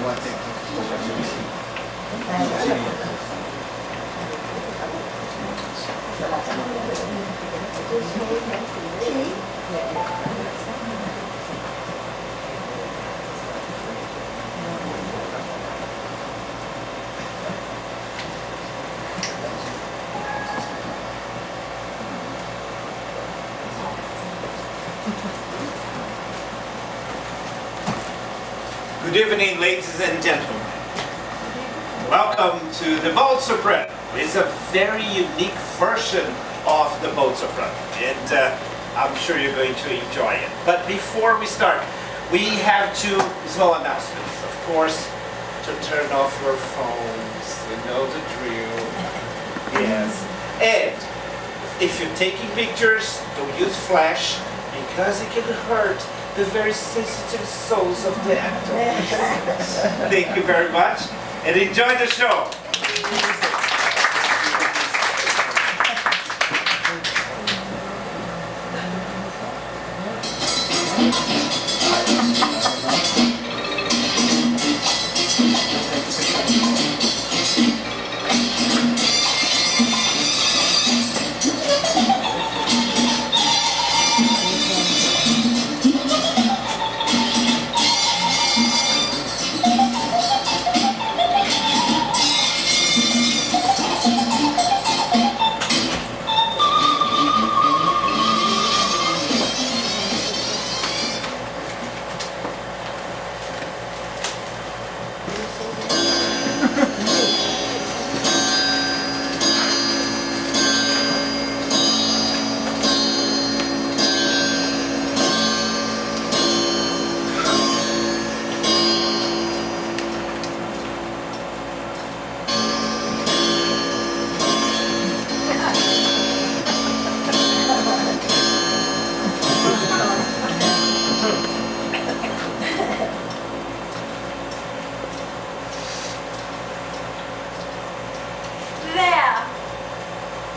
Good evening, ladies and gentlemen. Welcome to the Bald Soprano. It's a very unique version of the Bald Soprano, and I'm sure you're going to enjoy it. But before we start, we have two small announcements. Of course, to turn off your phones, you know the drill. Yes. And if you're taking pictures, don't use flash, because it can hurt the very sensitive souls of the actors. Thank you very much, and enjoy the show.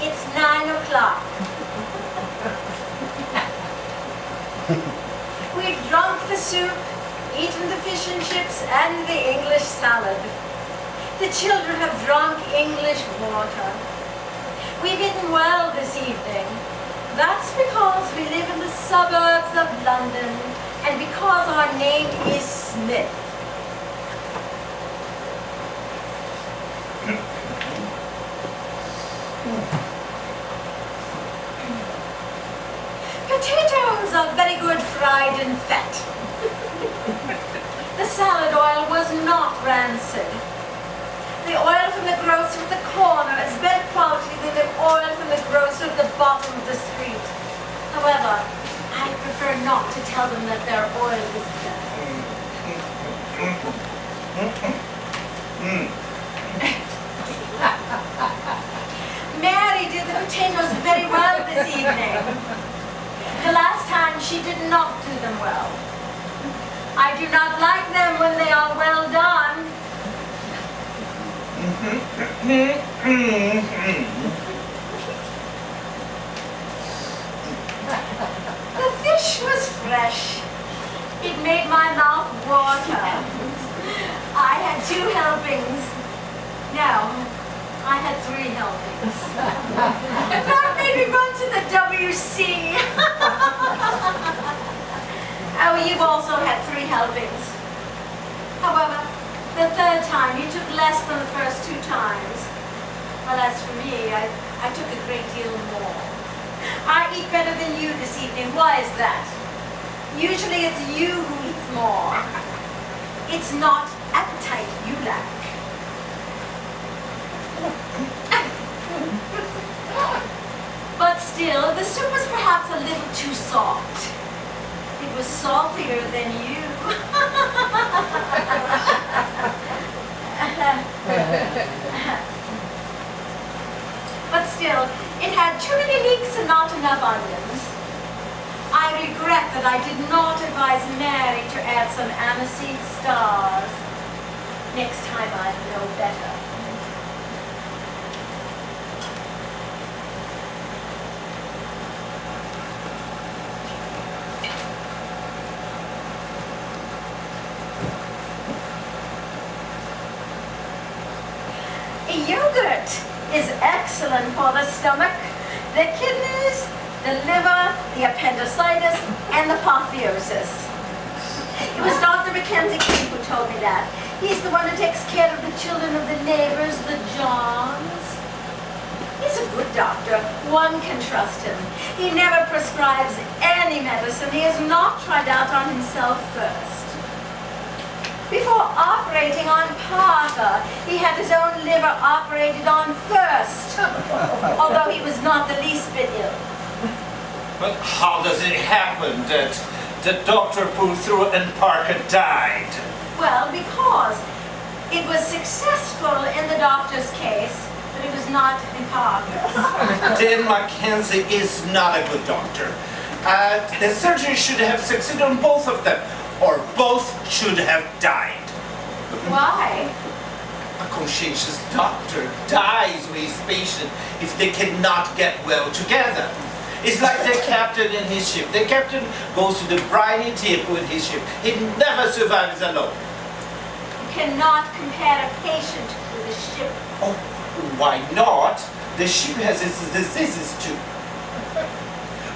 It's 9 o'clock. We've drunk the soup, eaten the fish and chips, and the English salad. The children have drunk English water. We've eaten well this evening. That's because we live in the suburbs of London, and because our name is Smith. Potatoes are very good fried in fat. The salad oil was not rancid. The oil from the grocer at the corner is better quality than the oil from the grocer at the bottom of the street. However, I prefer not to tell them that their oil is better. Mary did the potatoes very well this evening. The last time she did not do them well. I do not like them when they are well done. The fish was fresh. It made my mouth water. I had 2 helpings. No, I had 3 helpings. That made me run to the WC. Oh, you've also had 3 helpings. However, the 3rd time you took less than the first 2 times. Well, as for me, I took a great deal more. I eat better than you this evening. Why is that? Usually it's you who eats more. It's not appetite you lack. But still, the soup was perhaps a little too soft. It was saltier than you. But still, it had too many leeks and not enough onions. I regret that I did not advise Mary to add some aniseed stars. Next time I'd know better. yogurt is excellent for the stomach, the kidneys, the liver, the appendicitis, and the apotheosis. It was Dr. Mackenzie King who told me that. He's the one who takes care of the children of the neighbors, the Johns. He's a good doctor. One can trust him. He never prescribes any medicine he has not tried out on himself first. Before operating on Parker, he had his own liver operated on first, although he was not the least bit ill. But how does it happen that the doctor pulled through and Parker died? Well, because it was successful in the doctor's case, but it was not in Parker's. Then Mackenzie is not a good doctor. The surgery should have succeeded on both of them, or both should have died. Why? A conscientious doctor dies with his patient if they cannot get well together. It's like the captain in his ship. The captain goes to the briny tip with his ship. He never survives alone. You cannot compare a patient with a ship. Oh, why not? The ship has its diseases too.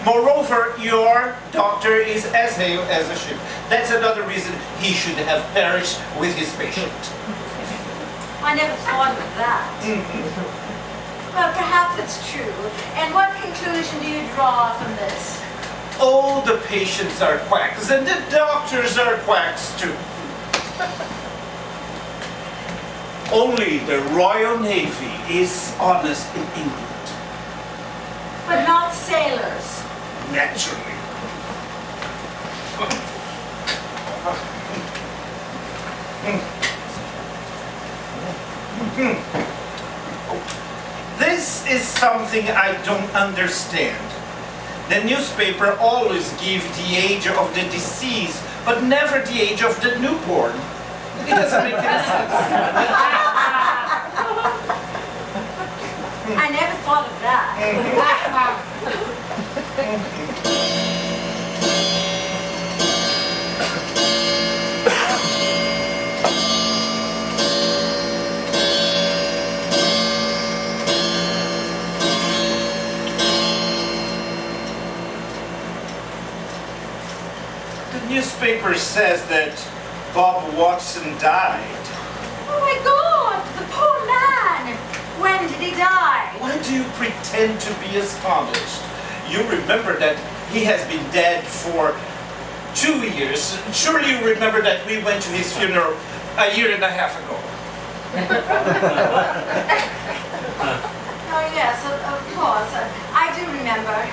Moreover, your doctor is as hale as a ship. That's another reason he should have perished with his patient. I never thought of that. Well, perhaps it's true. And what conclusion do you draw from this? All the patients are quacks, and the doctors are quacks too. Only the Royal Navy is honest in England. But not sailors. Naturally. This is something I don't understand. The newspaper always gives the age of the deceased, but never the age of the newborn. It doesn't make any sense. I never thought of that. The newspaper says that Bob Watson died. Oh my God, the poor man! When did he die? Why do you pretend to be astonished? You remember that he has been dead for 2 years. Surely you remember that we went to his funeral a year and a half ago. Oh yes, of course. I do remember.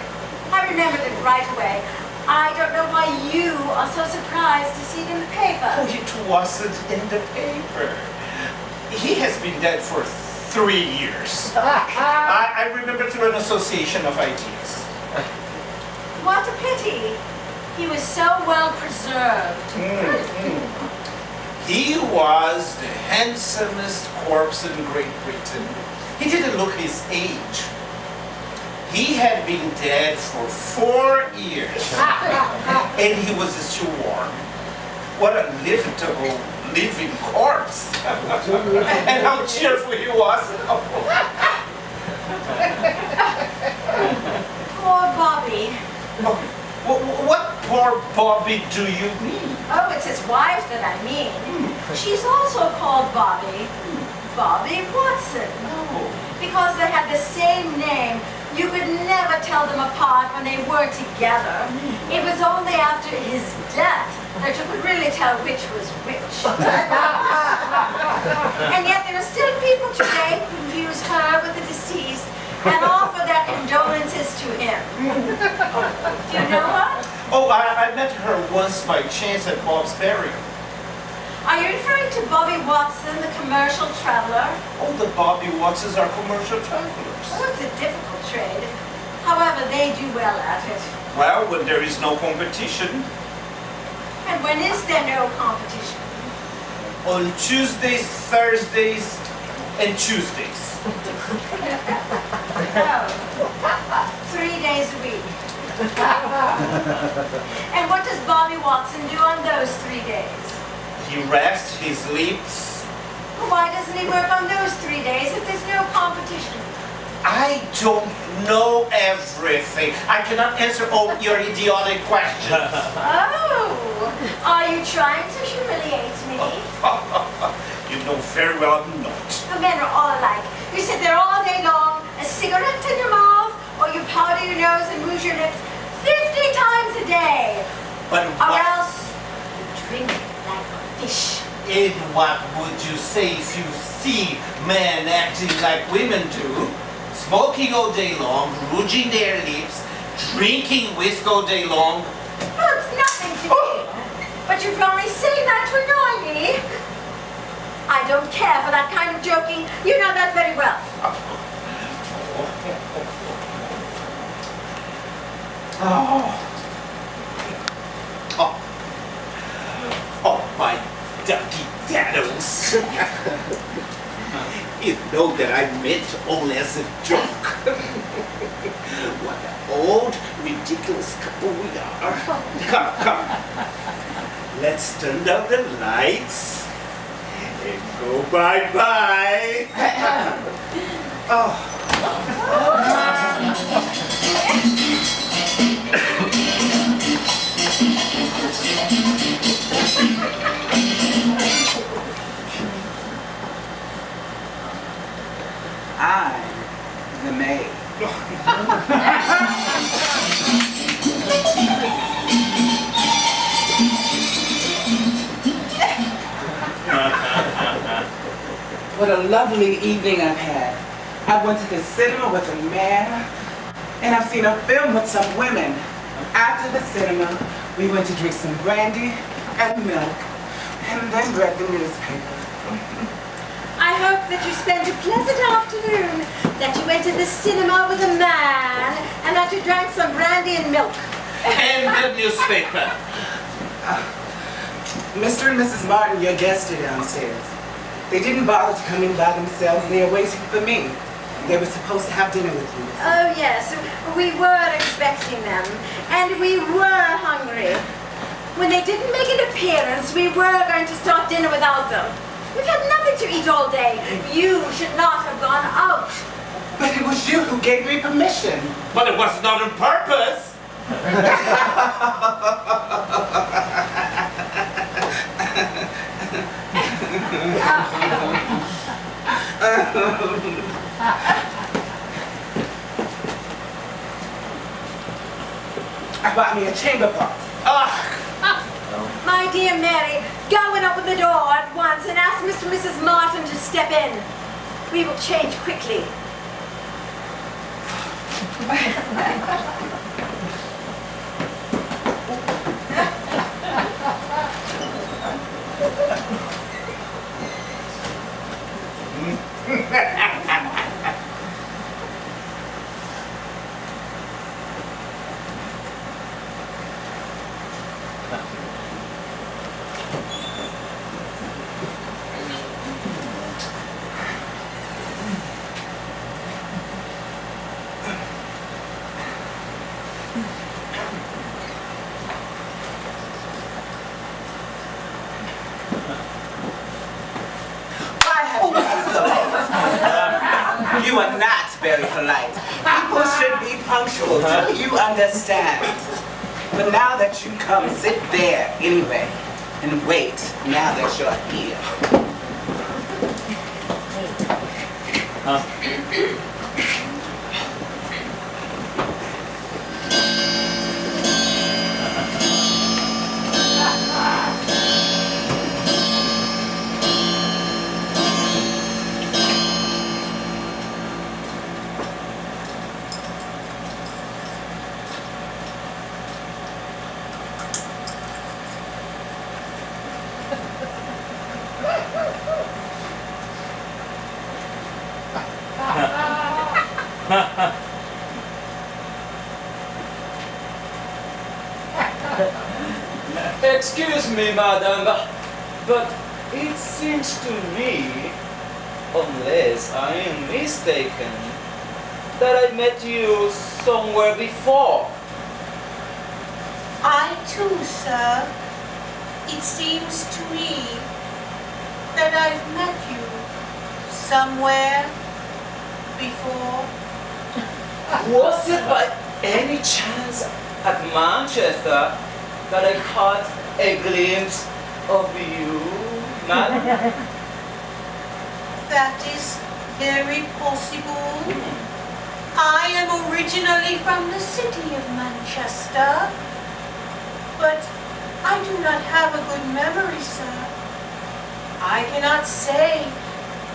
I remembered it right away. I don't know why you are so surprised to see it in the paper. Oh, it wasn't in the paper. He has been dead for 3 years. I remember through an association of ideas. What a pity. He was so well preserved. He was the handsomest corpse in Great Britain. He didn't look his age. He had been dead for 4 years. And he was still warm. What a living corpse. And how cheerful he was. Poor Bobby. What poor Bobby do you mean? Oh, it's his wife that I mean. She's also called Bobby. Bobby Watson. Because they had the same name, you could never tell them apart when they were together. It was only after his death that you could really tell which was which. And yet there are still people today who confuse her with the deceased and offer their condolences to him. Do you know her? Oh, I met her once by chance at Bob's burial. Are you referring to Bobby Watson, the commercial traveler? Oh, the Bobby Watsons are commercial travelers. Oh, it's a difficult trade. However, they do well at it. Well, when there is no competition. And when is there no competition? On Tuesdays, Thursdays, and Tuesdays. Oh, 3 days a week. And what does Bobby Watson do on those 3 days? He rests, he sleeps, Why doesn't he work on those 3 days if there's no competition? I don't know everything. I cannot answer all your idiotic questions. Oh, are you trying to humiliate me? You know very well I'm not. Men are all alike. You sit there all day long, a cigarette in your mouth, or you powder your nose and rouge your lips 50 times a day. But Or what, else you drink like a fish. and what would you say if you see men acting like women do? Smoking all day long, rouging their lips, drinking whiskey all day long. Well, it's nothing to me. But you're only saying that to annoy me. I don't care for that kind of joking. You know that very well. Oh, my ducky daddles. You know that I meant only as a joke. What an old, ridiculous couple we are. Come. Let's turn down the lights and go bye-bye. I'm the maid. What a lovely evening I've had. I went to the cinema with a man, and I've seen a film with some women. After the cinema, we went to drink some brandy and milk, and then read the newspaper. I hope that you spent a pleasant afternoon, that you went to the cinema with a man, and that you drank some brandy and milk. And the newspaper. Mr. and Mrs. Martin, your guests are downstairs. They didn't bother to come in by themselves. They are waiting for me. They were supposed to have dinner with you. Oh yes, we were expecting them, and we were hungry. When they didn't make an appearance, we were going to start dinner without them. We've had nothing to eat all day. You should not have gone out. But it was you who gave me permission. But it was not on purpose. I bought me a chamber pot. My dear Mary, go and open the door at once and ask Mr. and Mrs. Martin to step in. We will change quickly. You are not very polite. People should be punctual. Do you understand? But now that you come, sit there anyway and wait now that you're here. Excuse me, madam, but it seems to me, unless I am mistaken, that I met you somewhere before. I too, sir. It seems to me that I've met you somewhere before? Was it by any chance at Manchester that I caught a glimpse of you, madam? That is very possible. I am originally from the city of Manchester, but I do not have a good memory, sir. I cannot say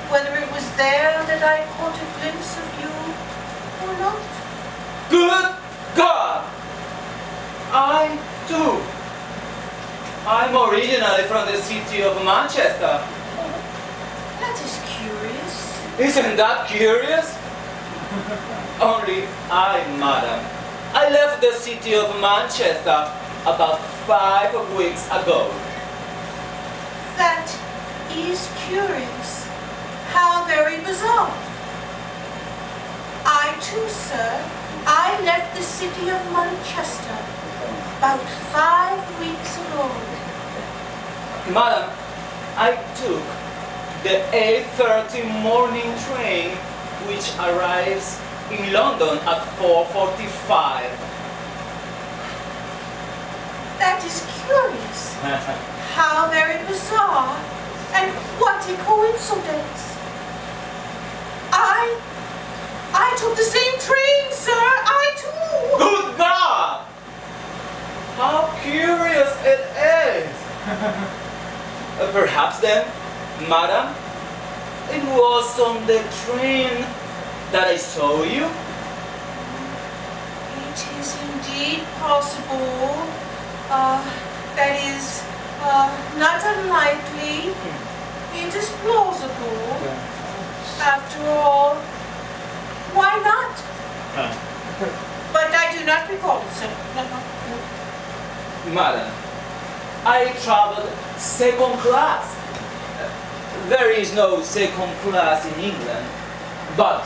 whether it was there that I caught a glimpse of you or not. Good God! I too. I'm originally from the city of Manchester. That is curious. Isn't that curious? Only I, madam. I left the city of Manchester about 5 weeks ago. That is curious. How very bizarre. I too, sir, I left the city of Manchester about 5 weeks ago. Madam, I took the 8:30 morning train which arrives in London at 4:45. That is curious. How very bizarre. And what a coincidence. I took the same train, sir. I too. Good God! How curious it is! Perhaps then, madam, it was on the train that I saw you? It is indeed possible. That is not unlikely. It is plausible. After all, why not? But I do not recall it, sir. Madam, I traveled second class. There is no second class in England, but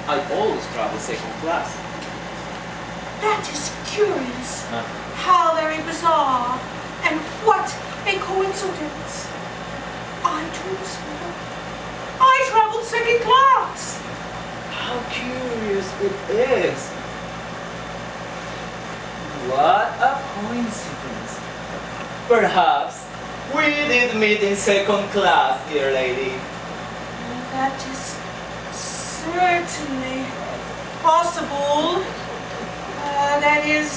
I always travel second class. That is curious. How very bizarre. And what a coincidence. I too, sir. I traveled second class. How curious it is. What a coincidence. Perhaps we did meet in second class, dear lady. That is certainly possible. That is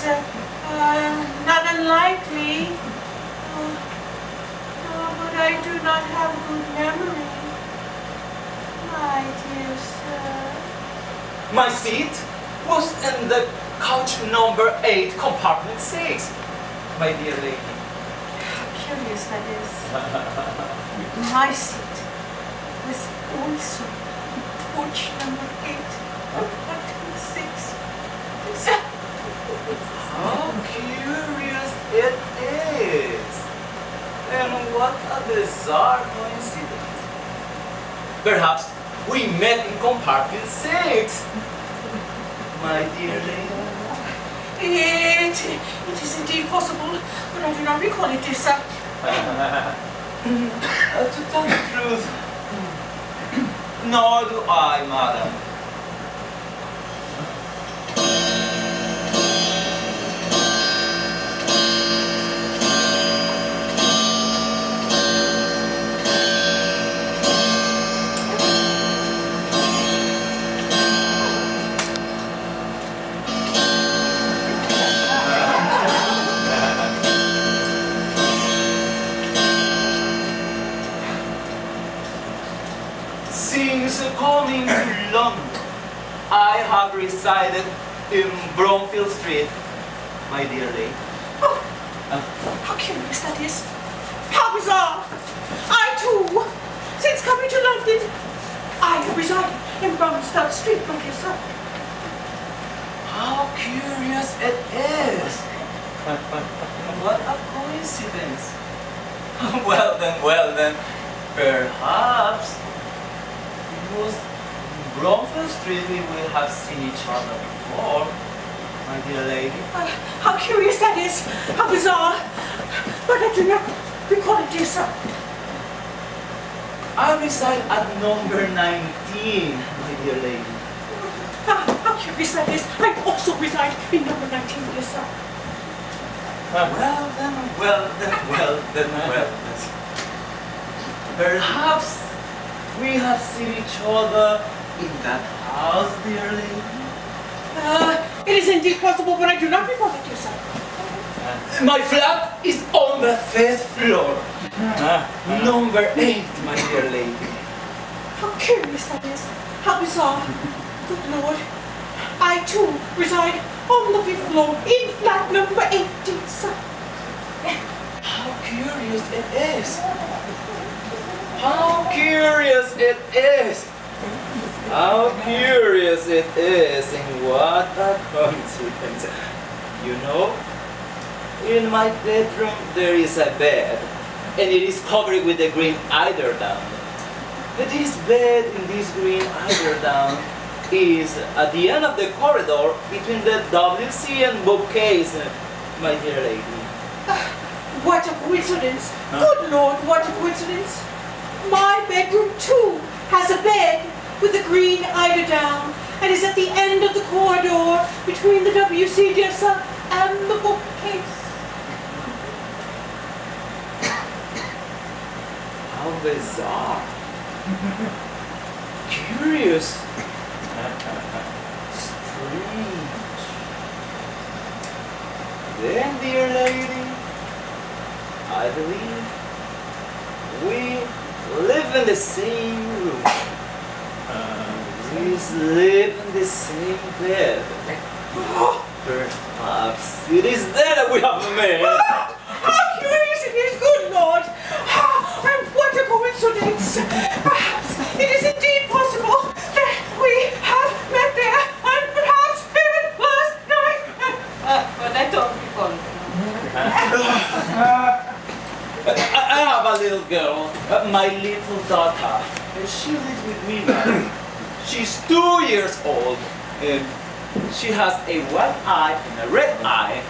not unlikely. But I do not have good memory. My dear sir. My seat was in the coach number 8, compartment 6, my dear lady. How curious that is. My seat was also coach number 8, compartment 6. How curious it is! And what a bizarre coincidence. Perhaps we met in compartment 6, my dear lady. It is indeed possible, but I do not recall it, dear sir. To tell the truth, nor do I, madam. Since coming to London, I have resided in Bromfield Street, my dear lady. Oh, how curious that is. How bizarre. I too, since coming to London, I have resided in Bromfield Street, my dear sir. How curious it is! What a coincidence! Well then, perhaps it was Bromfield Street we will have seen each other before, my dear lady. How curious that is. How bizarre. But I do not recall it, dear sir. I reside at number 19, my dear lady. How curious that is. I also reside in number 19, dear sir. Well then. Perhaps we have seen each other in that house, dear lady. It is indeed possible, but I do not recall it, dear sir. My flat is on the 5th floor. Number 8, my dear lady. How curious that is. How bizarre. Good Lord. I too reside on the 5th floor in flat number 18, sir. How curious it is. How curious it is. How curious it is, and what a coincidence. You know, in my bedroom there is a bed, and it is covered with a green eiderdown. This bed in this green eiderdown is at the end of the corridor between the WC and bookcase, my dear lady. What a coincidence. Good Lord, what a coincidence. My bedroom too has a bed with a green eiderdown and is at the end of the corridor between the WC, dear sir, and the bookcase. How bizarre. Curious. Strange. Then, dear lady, I believe we live in the same room. We sleep in the same bed. Perhaps it is there that we have met. How curious it is, good Lord. And what a coincidence. Perhaps it is indeed possible that we have met there, and perhaps even last night. But I don't recall it. I have a little girl, my little daughter. She lives with me now. She's 2 years old, and she has a white eye and a red eye.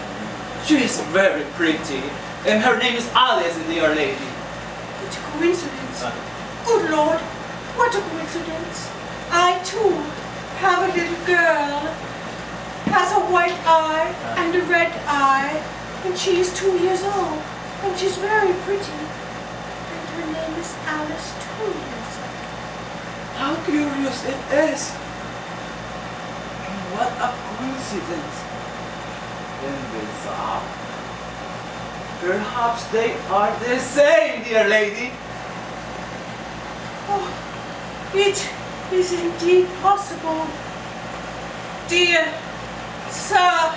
She is very pretty, and her name is Alice, dear lady. What a coincidence. Good Lord, what a coincidence. I too have a little girl, has a white eye and a red eye, and she is 2 years old, and she's very pretty. And her name is Alice too, dear sir. How curious it is! And what a coincidence! And bizarre. Perhaps they are the same, dear lady. Oh, it is indeed possible. Dear sir.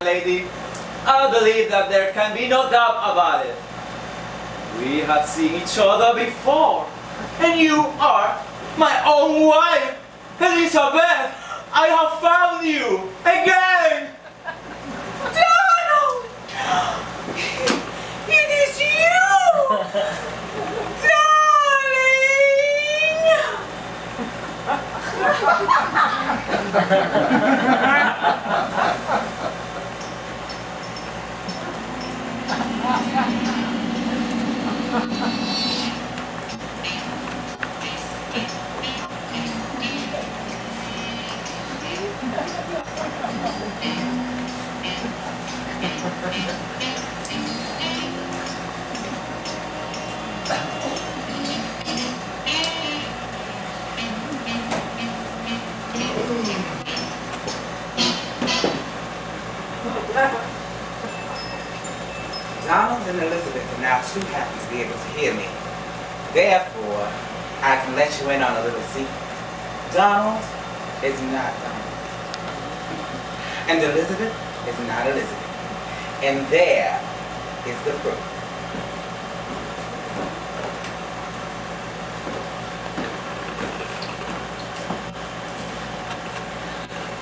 Lady, I believe that there can be no doubt about it. We have seen each other before, and you are my own wife, Elizabeth. I have found you again. Donald! It is you! Darling! Donald and Elizabeth are now too happy to be able to hear me. Therefore, I can let you in on a little secret. Donald is not Donald. And Elizabeth is not Elizabeth. And there is the proof.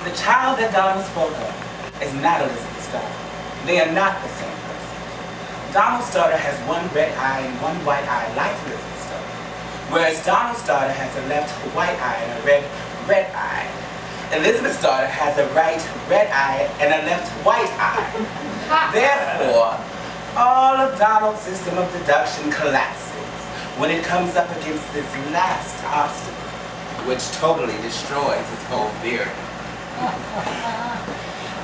The child that Donald spoke of is not Elizabeth's daughter. They are not the same person. Donald's daughter has one red eye and one white eye like Elizabeth's daughter, whereas Donald's daughter has a left white eye and a red eye. Elizabeth's daughter has a right red eye and a left white eye. Therefore, all of Donald's system of deduction collapses when it comes up against this last obstacle, which totally destroys his whole theory.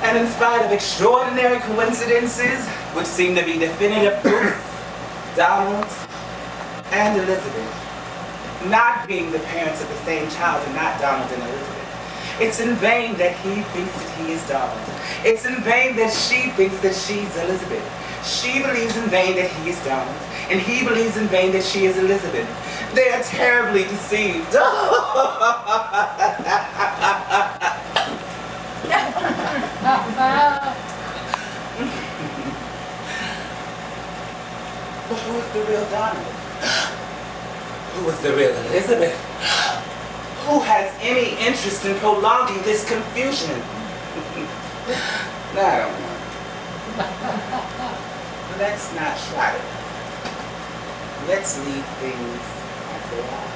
And in spite of extraordinary coincidences, which seem to be definitive proof, Donald and Elizabeth, not being the parents of the same child and not Donald and Elizabeth, it's in vain that he thinks that he is Donald. It's in vain that she thinks that she's Elizabeth. She believes in vain that he is Donald, and he believes in vain that she is Elizabeth. They are terribly deceived. But who is the real Donald? Who is the real Elizabeth? Who has any interest in prolonging this confusion? I don't know. Let's not try it. Let's leave things as they are.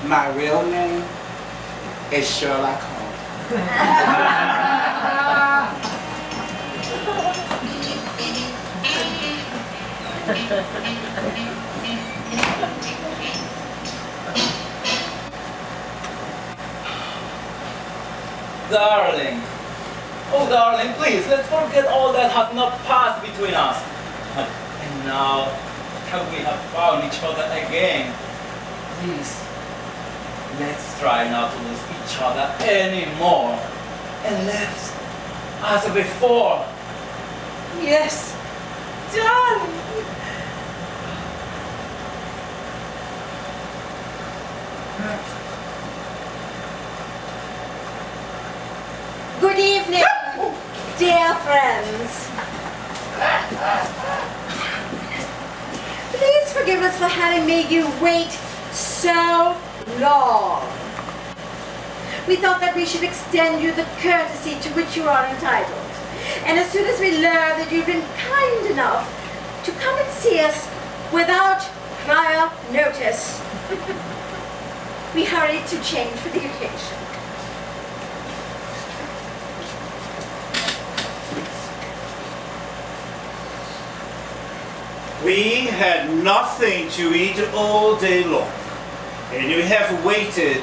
My real name is Sherlock Holmes. Darling. Oh, darling, please, let's forget all that has not passed between us. And now that we have found each other again, please, let's try not to lose each other anymore. And let's, as before. Yes, darling. Good evening, dear friends. Please forgive us for having made you wait so long. We thought that we should extend you the courtesy to which you are entitled. And as soon as we learned that you've been kind enough to come and see us without prior notice, we hurried to change for the occasion. We had nothing to eat all day long, and you have waited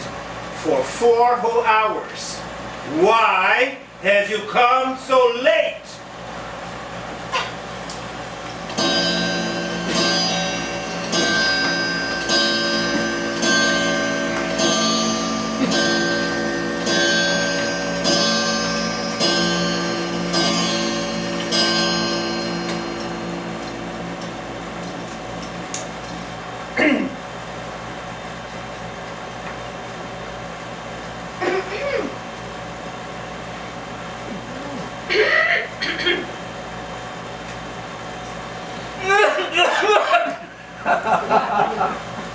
for 4 whole hours. Why have you come so late?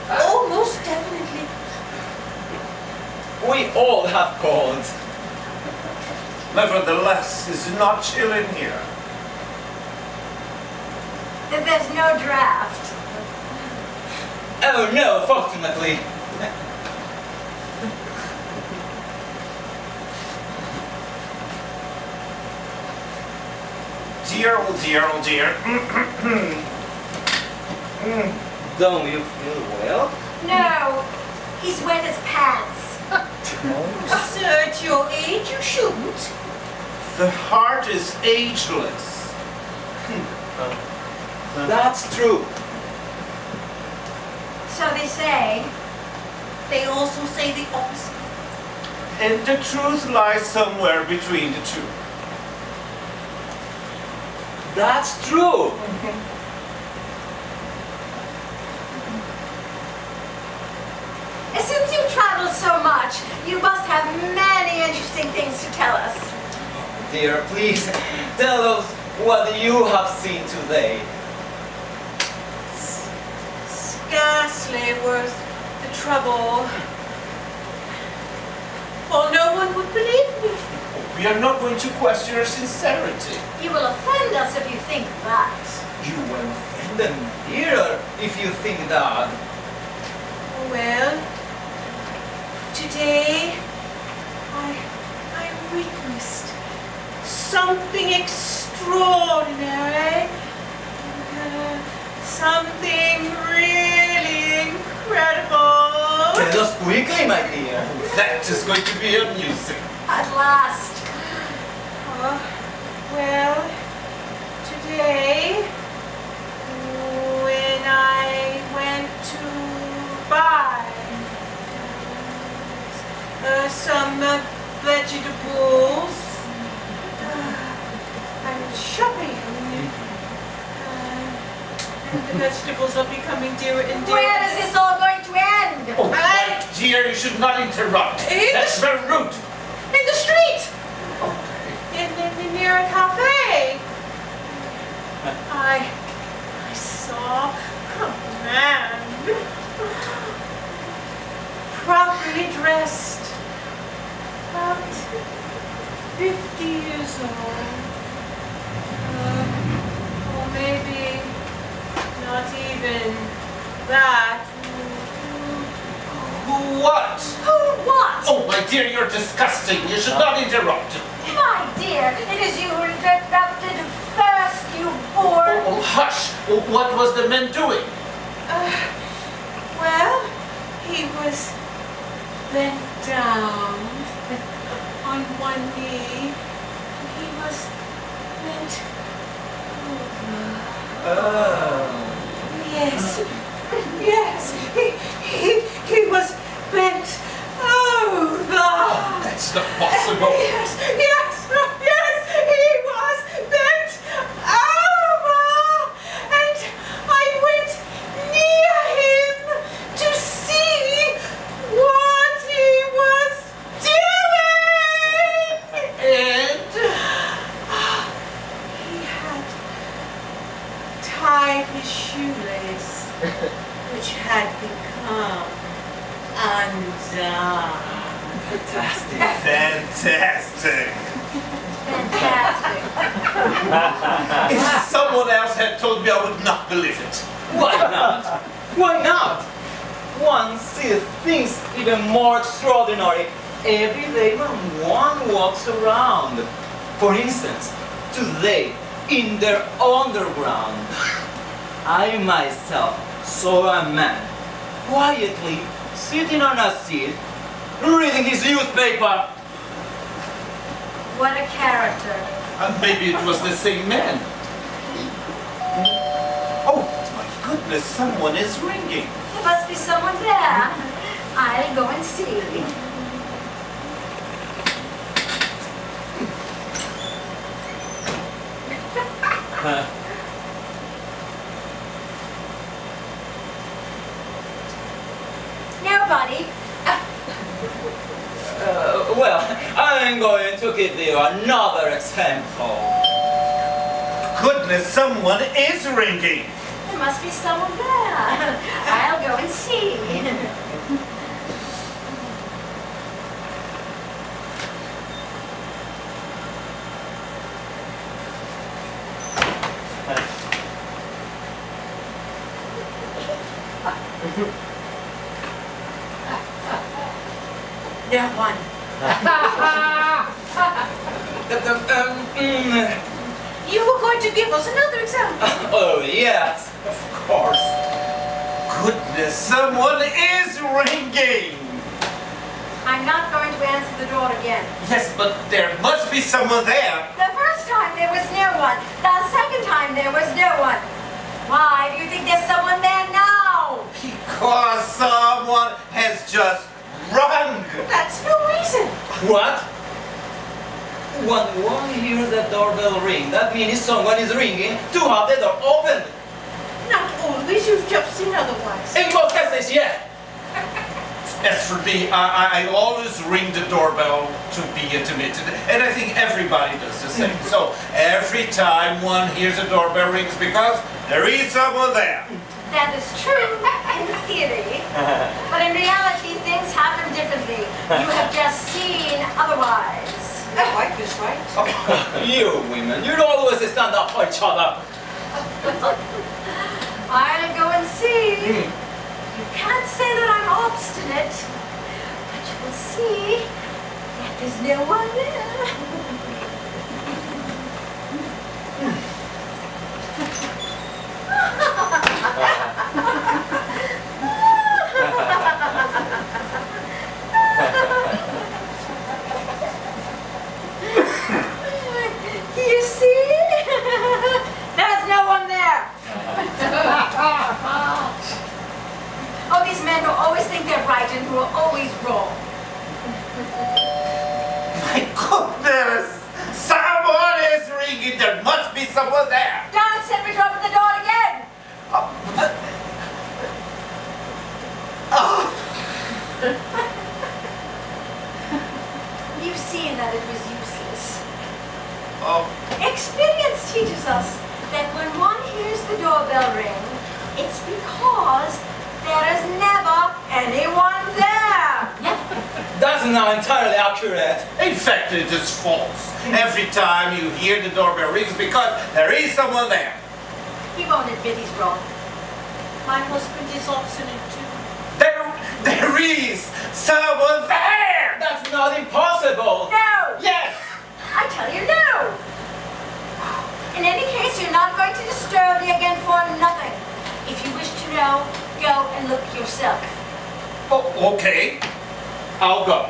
Oh, most definitely. We all have colds. Nevertheless, it's not chill in here. There's no draft. Oh no, fortunately. Dear, oh dear, oh dear. Don't you feel well? No, he's wet his pants. Sir, at your age, you shouldn't. The heart is ageless. That's true. So they say. They also say the opposite. And the truth lies somewhere between the two. That's true. Since you travel so much, you must have many interesting things to tell us. dear, please tell us what you have seen today. Scarcely worth the trouble. For no one would believe me. We are not going to question your sincerity. You will offend us if you think that. You will offend them dear if you think that. Well, today I witnessed something extraordinary. Something really incredible. Tell us quickly, my dear. That is going to be amusing. At last. Well, today, when I went to buy some vegetables, I was shopping. And the vegetables are becoming dearer and dearer. Where is this all going to end? Oh, my dear, you should not interrupt. That's very rude. In the street! Near a cafe. I saw a man properly dressed, about 50 years old, or maybe not even that. What? Who what? Oh, my dear, you're disgusting. You should not interrupt. My dear, it is you who interrupted first, you boor. Oh, hush. Oh, what was the man doing? Well, he was bent down on one knee. He was bent over. Yes, yes, he was bent over. That's not possible. Yes, yes, yes, he was bent over. And I went near him to see what he was doing. And? He had tied his shoelace, which had become undone. Fantastic. Fantastic. Fantastic. If someone else had told me, I would not believe it. Why not? Why not? One sees things even more extraordinary every day when one walks around. For instance, today, in the underground, I myself saw a man quietly sitting on a seat, reading his newspaper. What a character. And maybe it was the same man. Oh, my goodness, someone is ringing. There must be someone there. I'll go and see. Nobody. Well, I'm going to give you another example. Goodness, someone is ringing. There must be someone there. I'll go and see. No one. You were going to give us another example. Oh, yes, of course. Goodness, someone is ringing. I'm not going to answer the door again. Yes, but there must be someone there. The first time there was no one. The second time there was no one. Why do you think there's someone there now? Because someone has just rung. That's no reason. What? When one hears the doorbell ring, that means someone is ringing to have the door opened. Not always. You've just seen otherwise. In most cases, yes. As for me, I always ring the doorbell to be intimate, and I think everybody does the same. So every time one hears a doorbell rings because there is someone there. That is true in theory, but in reality things happen differently. You have just seen otherwise. My wife is right. You women, you always stand up for each other. I'll go and see. You can't say that I'm obstinate, but you will see that there's no one there. You see? There's no one there. Oh, these men who always think they're right and who are always wrong. My goodness! Someone is ringing. There must be someone there. Don't send me to open the door again. You've seen that it was useless. Oh, Experience teaches us that when one hears the doorbell ring, it's because there is never anyone there. That's not entirely accurate. in fact, it is false. Every time you hear the doorbell rings because there is someone there. He won't admit he's wrong. My husband is obstinate too. There is someone there. That's not impossible. No! Yes. I tell you no! In any case, you're not going to disturb me again for nothing. If you wish to know, go and look yourself. Oh, okay. I'll go.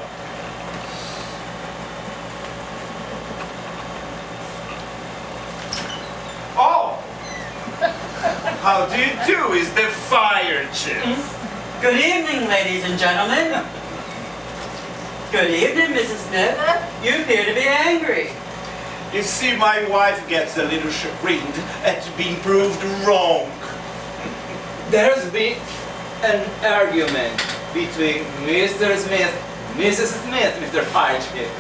Oh! How do you do? Is the fire chief? Good evening, ladies and gentlemen. Good evening, Mrs. Smith. You appear to be angry. You see, my wife gets a little chagrined at being proved wrong. There's been an argument between Mr. Smith, Mrs. Smith, Mr. Fire Chief.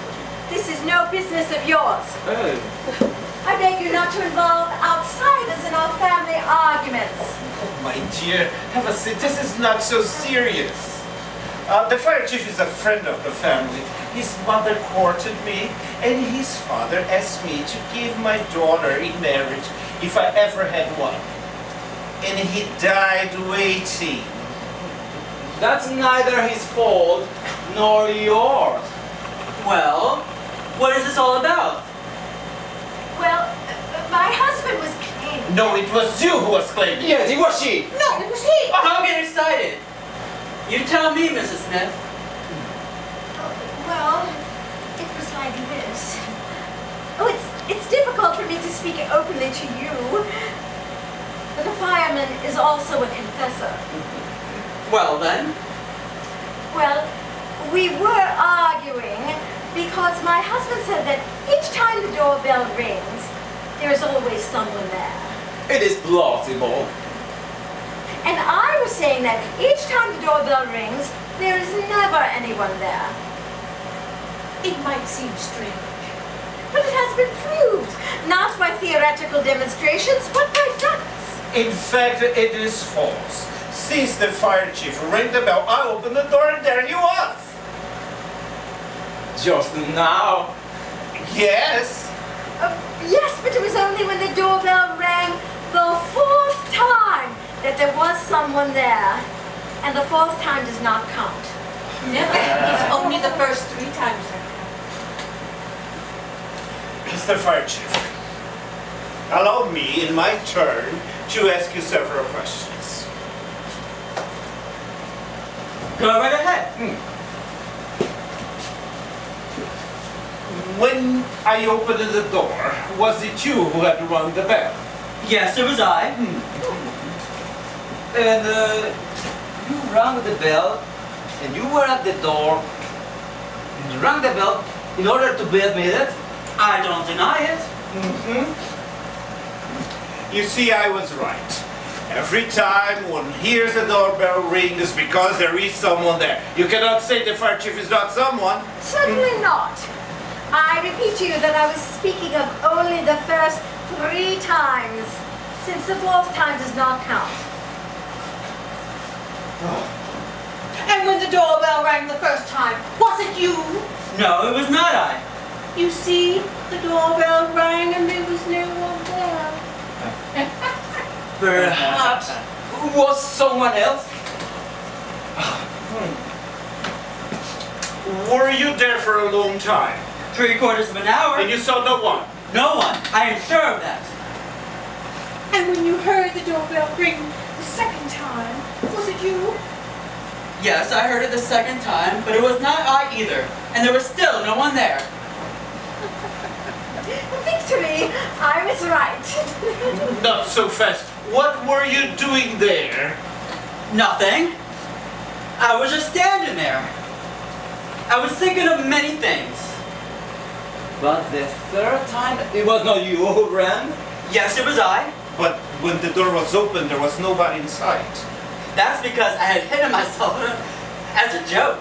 This is no business of yours. Oh. I beg you not to involve outsiders in our family arguments. Oh, my dear, have a seat. This is not so serious. The fire chief is a friend of the family. His mother courted me, and his father asked me to give my daughter in marriage if I ever had one. And he died waiting. That's neither his fault nor yours. Well, what is this all about? Well, my husband was claiming. No, it was you who was claiming. Yes, it was she. No, it was he. Don't get excited. You tell me, Mrs. Smith. Well, it was like this. Oh, it's difficult for me to speak openly to you. But the fireman is also a confessor. Well then, Well, we were arguing because my husband said that each time the doorbell rings, there's always someone there. It is plausible. And I was saying that each time the doorbell rings, there is never anyone there. It might seem strange. But it has been proved, not by theoretical demonstrations, but by facts. In fact, it is false. Since the fire chief rang the bell, I opened the door and there he was. Just now. Yes. Yes, but it was only when the doorbell rang the fourth time that there was someone there. And the fourth time does not count. Never. It's only the first 3 times I Mr. Fire Chief, allow me in my turn to ask you several questions. go right ahead. When I opened the door, was it you who had rung the bell? Yes, it was I. And you rang the bell, and you were at the door, and you rang the bell in order to be admitted. I don't deny it. You see, I was right. Every time one hears the doorbell ring is because there is someone there. You cannot say the fire chief is not someone. Certainly not. I repeat to you that I was speaking of only the first 3 times, since the 4th time does not count. And when the doorbell rang the first time, was it you? No, it was not I. You see, the doorbell rang and there was no one there. Perhaps was someone else? Were you there for a long time? 3/4 of an hour. And you saw no one? No one. I am sure of that. And when you heard the doorbell ring the second time, was it you? Yes, I heard it the second time, but it was not I either. And there was still no one there. Victory! I was right. Not so fast. What were you doing there? Nothing. I was just standing there. I was thinking of many things. But the 3rd time, it was not you who ran? Yes, it was I. But when the door was open, there was nobody inside. That's because I had hidden myself as a joke.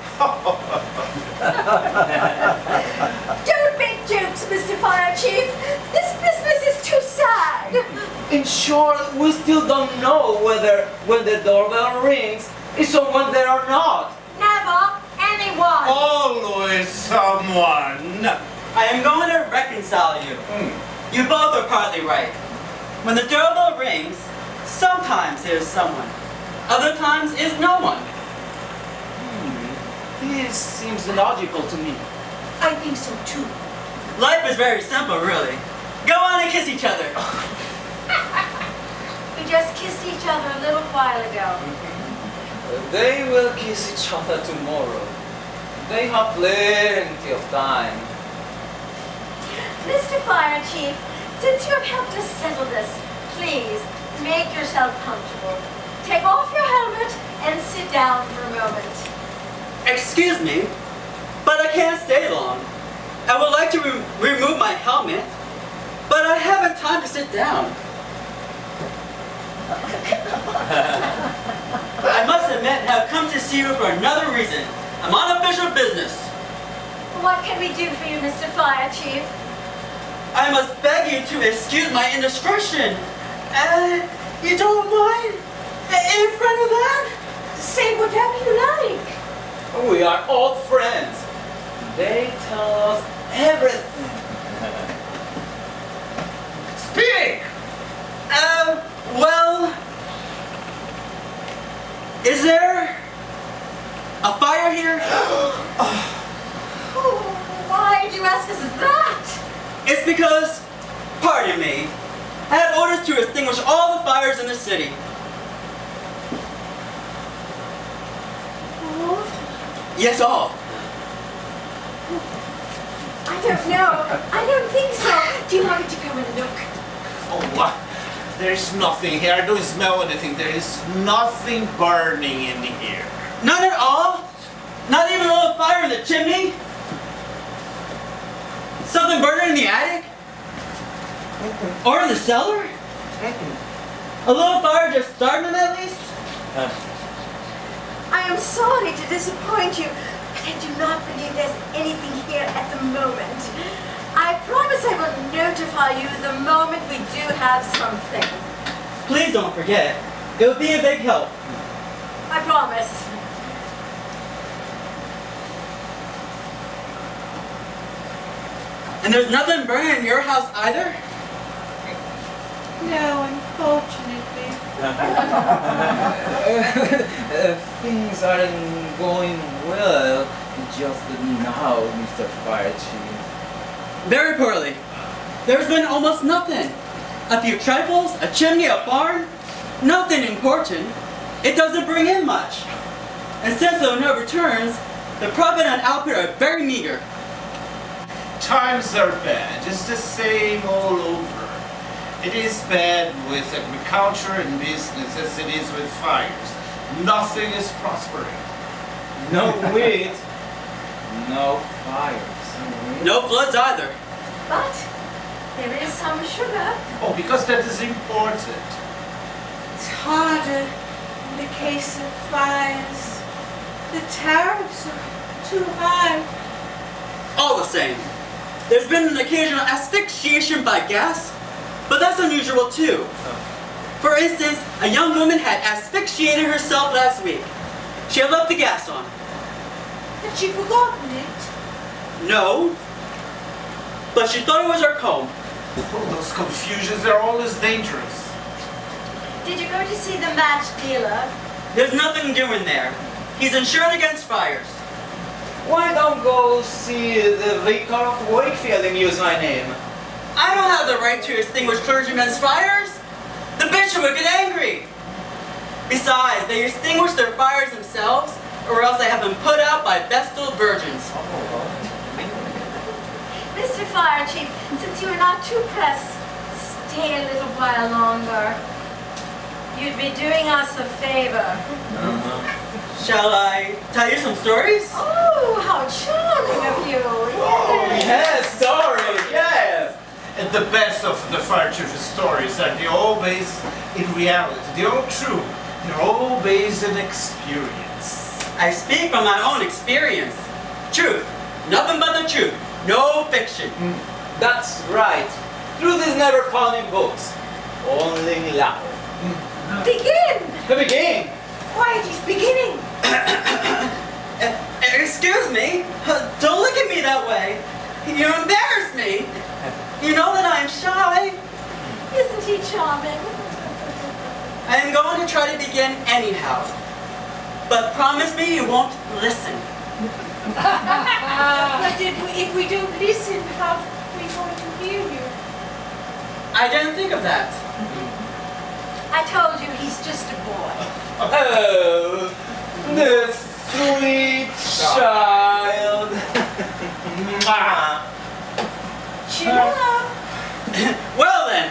Don't make jokes, Mr. Fire Chief. This business is too sad. In short, we still don't know whether when the doorbell rings, is someone there or not. Never anyone. Always someone. I am going to reconcile you. You both are partly right. When the doorbell rings, sometimes there's someone. Other times is no one. This seems illogical to me. I think so too. Life is very simple, really. Go on and kiss each other. We just kissed each other a little while ago. They will kiss each other tomorrow. They have plenty of time. Mr. Fire Chief, since you have helped us settle this, please make yourself comfortable. Take off your helmet and sit down for a moment. Excuse me, but I can't stay long. I would like to remove my helmet, but I haven't time to sit down. I must admit, I have come to see you for another reason. I'm on official business. What can we do for you, Mr. Fire Chief? I must beg you to excuse my indiscretion. You don't mind? In front of that? Say whatever you like. We are old friends. They tell us everything. Speak! Well, is there a fire here? Oh, why do you ask us that? It's because, pardon me, I have orders to extinguish all the fires in the city. Yes, all. I don't know. I don't think so. Do you want me to come and look? Oh, there's nothing here. I don't smell anything. There is nothing burning in here. None at all? Not even a little fire in the chimney? Something burning in the attic? Or in the cellar? A little fire just starting at least? I am sorry to disappoint you, but I do not believe there's anything here at the moment. I promise I will notify you the moment we do have something. Please don't forget. It would be a big help. I promise. And there's nothing burning in your house either? No, unfortunately. Things aren't going well just now, Mr. Fire Chief. Very poorly. There's been almost nothing. A few trifles, a chimney, a barn. Nothing important. It doesn't bring in much. And since there are no returns, the profit and output are very meager. Times are bad. It's the same all over. It is bad with agriculture and business as it is with fires. Nothing is prospering. No wheat, no fires. No floods either. But there is some sugar. Oh, because that is important. It's harder in the case of fires. The tariffs are too high. All the same, there's been an occasional asphyxiation by gas, but that's unusual too. For instance, a young woman had asphyxiated herself last week. She had left the gas on. Had she forgotten it? No, but she thought it was her comb. Oh, those confusions are always dangerous. Did you go to see the match dealer? There's nothing doing there. He's insured against fires. Why don't go see the vicar of Wakefield and use my name? I don't have the right to extinguish clergymen's fires. The bishop would get angry. Besides, they extinguish their fires themselves, or else they have them put out by vestal virgins. Mr. Fire Chief, since you are not too pressed, stay a little while longer. You'd be doing us a favor. Shall I tell you some stories? Oh, how charming of you. Yes, stories, yes! And the best of the fire chief's stories are they all based in reality. They're all true. They're all based in experience. I speak from my own experience. Truth. Nothing but the truth. No fiction. That's right. Truth is never found in books, only in life. Begin! To begin, Quiet, he's beginning. Excuse me. Don't look at me that way. You embarrass me. You know that I'm shy. Isn't he charming? I am going to try to begin anyhow. But promise me you won't listen. But if we don't listen, how are we going to hear you? I didn't think of that. I told you he's just a boy. oh, the sweet child. Cheer up. Well then.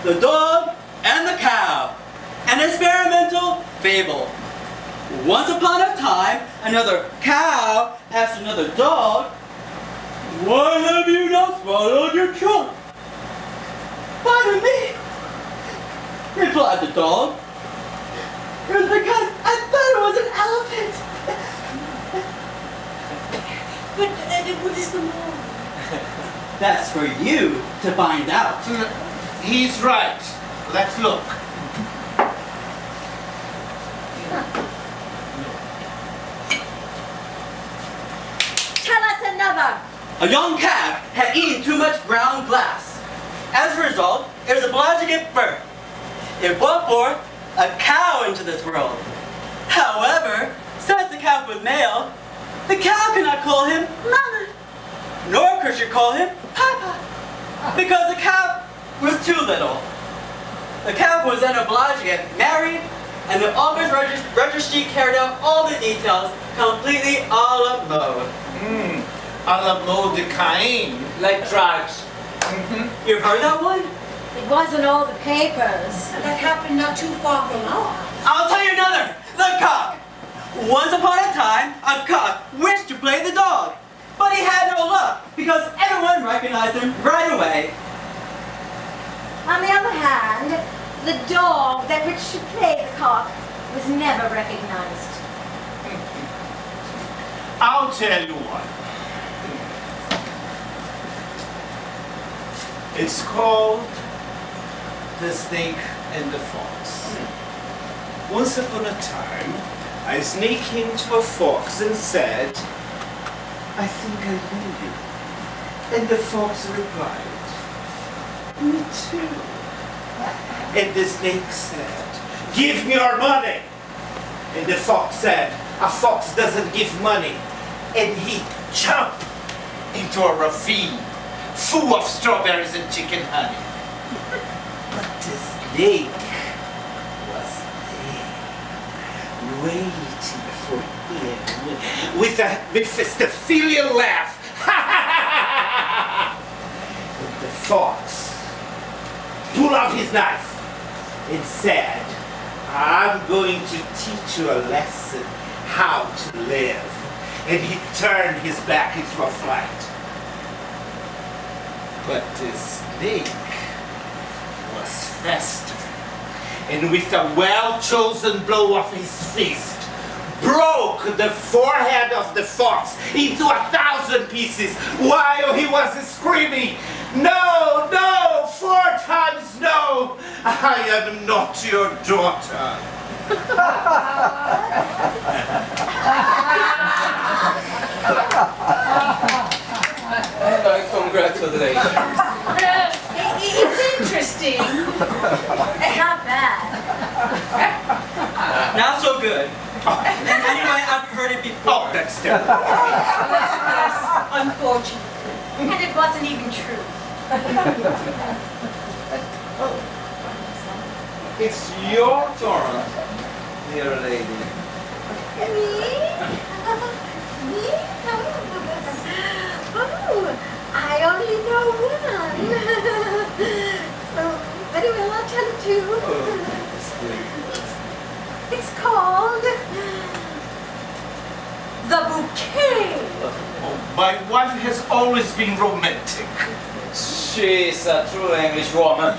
The dog and the cow. An experimental fable. Once upon a time, another cow asked another dog, "Why have you not swallowed your trunk?" "Pardon me," replied the dog. "It was because I thought it was an elephant." But what is the moral? That's for you to find out. He's right. Let's look. Tell us another. A young calf had eaten too much ground glass. As a result, it was obliged to give birth. It brought forth a cow into this world. However, since the calf was male, the cow could not call him Mama, nor could she call him Papa, because the calf was too little. The calf was then obliged to get married, and the office registry carried out all the details completely a la mode. A la mode de Cain. Like tribes. You've heard that one? It wasn't all the papers. That happened not too far from ours. I'll tell you another. The cock. Once upon a time, a cock wished to play the dog, but he had no luck because everyone recognized him right away. On the other hand, the dog that wished to play the cock was never recognized. I'll tell you what. It's called The Snake and the Fox. Once upon a time, a snake came to a fox and said, "I think I know you." And the fox replied, "Me too." And the snake said, "Give me your money." And the fox said, "A fox doesn't give money." And he jumped into a ravine full of strawberries and chicken honey. But the snake was there, waiting for him with a Mephistophelian laugh. And the fox pulled out his knife and said, "I'm going to teach you a lesson how to live." And he turned his back into a flight. But the snake was faster, and with a well-chosen blow of his fist, broke the forehead of the fox into 1,000 pieces while he was screaming, "No, no, 4 times no! I am not your daughter." And I congratulate you. It's interesting. Not bad. Not so good. And anyway, I've heard it before. Oh, that's terrible. Yes, unfortunate. And it wasn't even true. It's your turn, dear lady. Me? Me? Oh, I only know one. Oh, very well, I'll tell it to you. It's called the bouquet. Oh, my wife has always been romantic. She's a true English woman.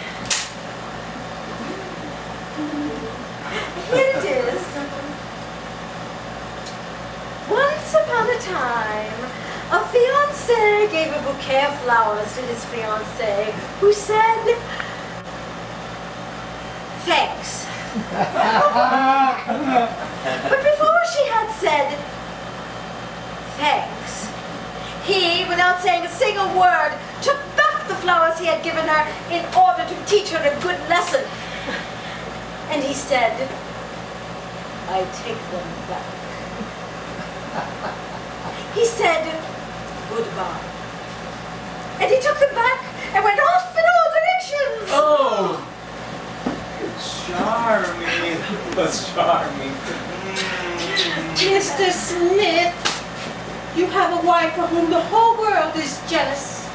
Here it is. Once upon a time, a fiancé gave a bouquet of flowers to his fiancée, who said, "Thanks." But before she had said thanks, he, without saying a single word, took back the flowers he had given her in order to teach her a good lesson. And he said, "I take them back." He said, "Goodbye." And he took them back and went off in all directions. Oh! Charming. That's charming. Mr. Smith, you have a wife for whom the whole world is jealous.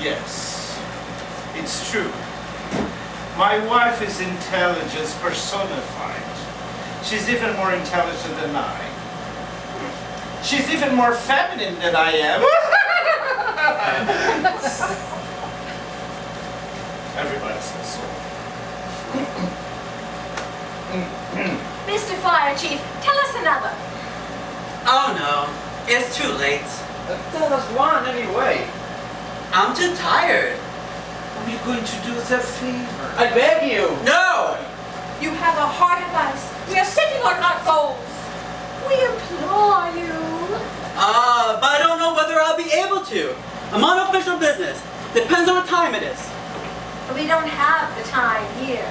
Yes, it's true. My wife is intelligence personified. She's even more intelligent than I. She's even more feminine than I am. Everybody says so. Mr. Fire Chief, tell us another. Oh no, it's too late. Tell us one anyway. I'm too tired. Are you going to do us a favor? I beg you. No! You have a heart of ice. We are sitting on our goals. We implore you. But I don't know whether I'll be able to. I'm on official business. Depends on what time it is. We don't have the time here.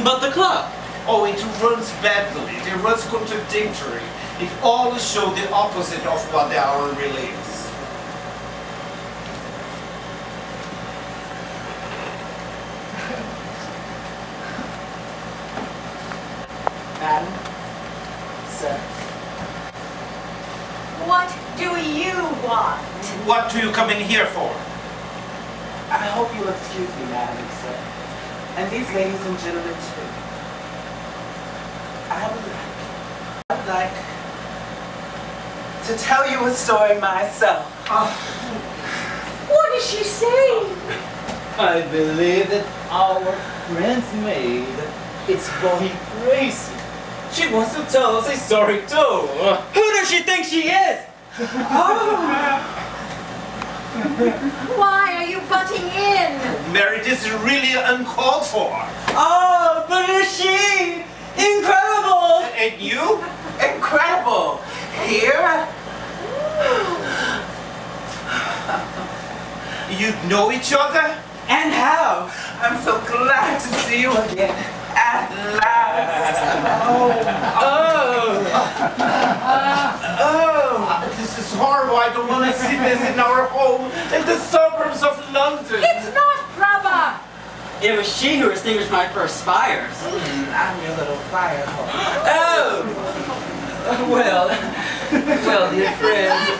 But the clock. Oh, it runs badly. It runs contradictory. It always shows the opposite of what the hour really is. Madam, sir, What do you want? What do you come in here for? I hope you'll excuse me, madam, sir, and these ladies and gentlemen too. I would like to tell you a story myself. What is she saying? I believe that our friend's maid is going crazy. She wants to tell us a story too. Who does she think she is? Why are you butting in? Mary, this is really uncalled for. Oh, but is she incredible? And you? Incredible! Here? You know each other? And how? I'm so glad to see you again. At last. This is horrible. I don't want to see this in our home in the suburbs of London. It's not proper. It was she who extinguished my first fires. I'm your little fire hose. Oh! Well, dear friends,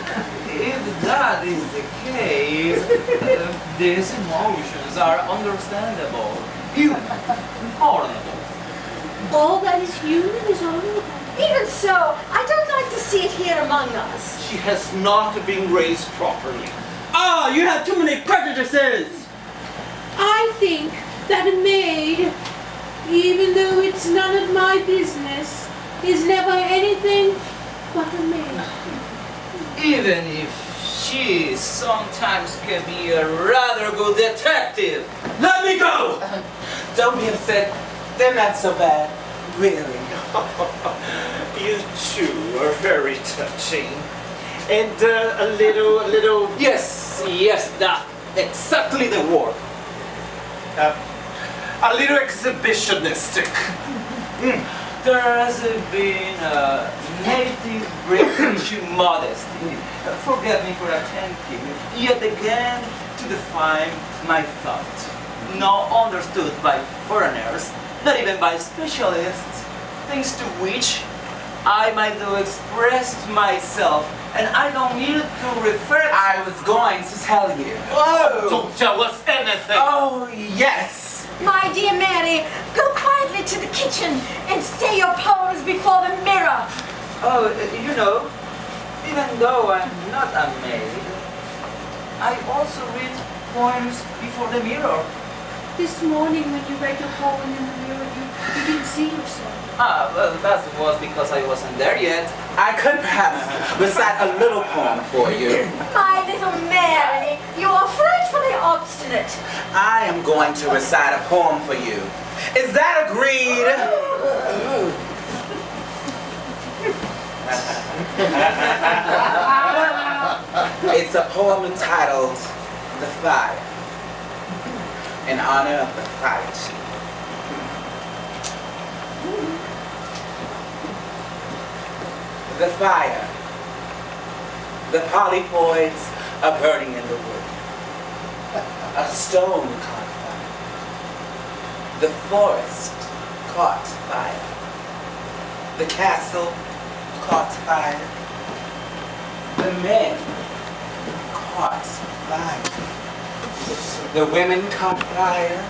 if that is the case, these emotions are understandable, human, pardonable. All that is human is honorable. Even so, I don't like to see it here among us. She has not been raised properly. Oh, you have too many prejudices! I think that a maid, even though it's none of my business, is never anything but a maid. Even if she sometimes can be a rather good detective. Let me go! Don't be upset. They're not so bad. Really. You two are very touching. And a little, Yes, that's exactly the word. a little exhibitionistic. There has been a native British modesty. Forgive me for attempting yet again to define my thought. Not understood by foreigners, not even by specialists, things to which I might do express myself, and I don't need to refer to... I was going to tell you. Oh! Don't tell us anything. Oh, yes. My dear Mary, go quietly to the kitchen and say your poems before the mirror. Oh, you know, even though I'm not a maid, I also read poems before the mirror. This morning when you read your poem in the mirror, you didn't see yourself. Well, that was because I wasn't there yet. I could perhaps recite a little poem for you. My little Mary, you are frightfully obstinate. I am going to recite a poem for you. Is that agreed? It's a poem entitled The Fire, in honor of the fight. The fire. The polypoids are burning in the wood. A stone caught fire. The forest caught fire. The castle caught fire. The men caught fire. The women caught fire.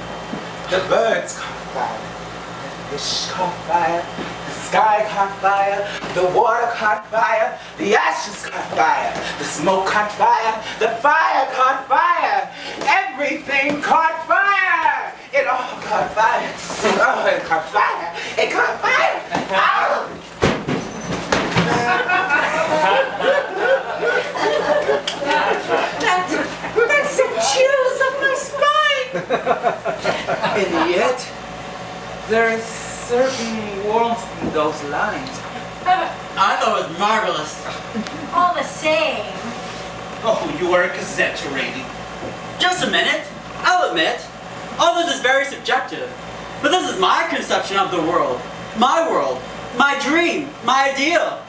The birds caught fire. The fish caught fire. The sky caught fire. The water caught fire. The ashes caught fire. The smoke caught fire. The fire caught fire. Everything caught fire. It all caught fire. Oh, it caught fire. It caught fire. Ow! That sent chills up my spine. And yet, there is certain warmth in those lines. I thought it was marvelous. All the same. Oh, you are exaggerating. Just a minute. I'll admit, all this is very subjective. But this is my conception of the world. My dream, my ideal.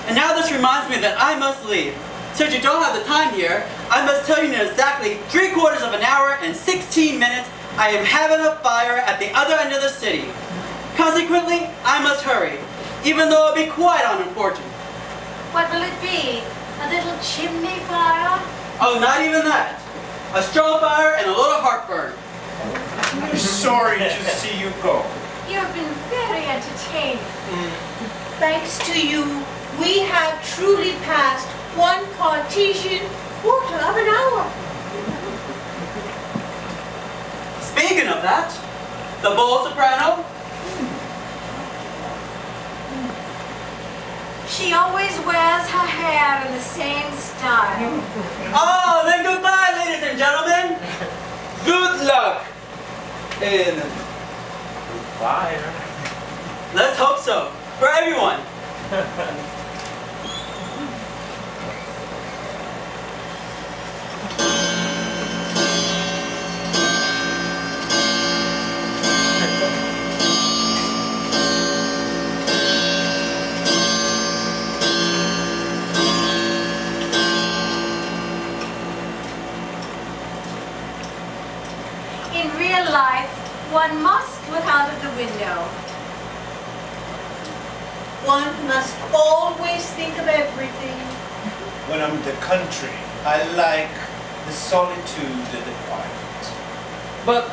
And now this reminds me that I must leave. Since you don't have the time here, I must tell you in exactly 3/4 of an hour and 16 minutes, I am having a fire at the other end of the city. Consequently, I must hurry, even though it be quite unimportant. What will it be? A little chimney fire? Oh, not even that. A straw fire and a little heartburn. I'm sorry to see you go. You've been very entertaining. Thanks to you, we have truly passed one Cartesian quarter of an hour. Speaking of that, the Bald Soprano. She always wears her hair in the same style. Oh, then goodbye, ladies and gentlemen. Good luck in fire. Let's hope so, for everyone. In real life, one must look out of the window. One must always think of everything. When I'm in the country, I like the solitude and the quiet. But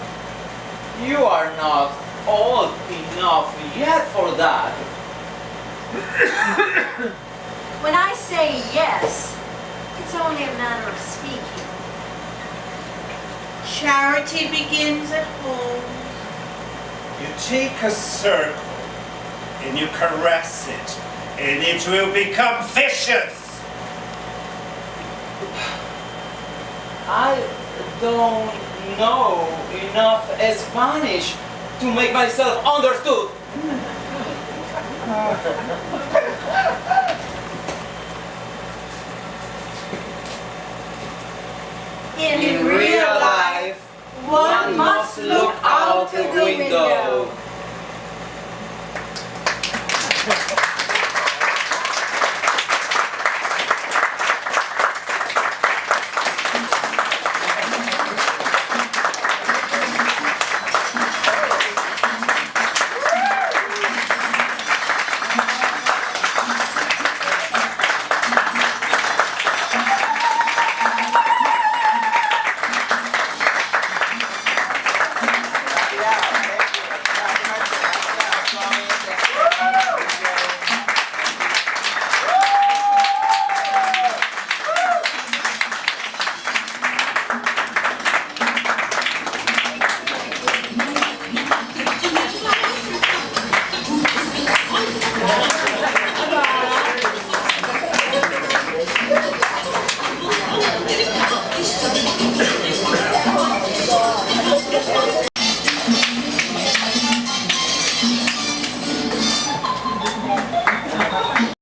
you are not old enough yet for that. When I say yes, it's only a matter of speaking. Charity begins at home. You take a circle and you caress it, and it will become vicious. I don't know enough Spanish to make myself understood. In In real life, one must look out the window.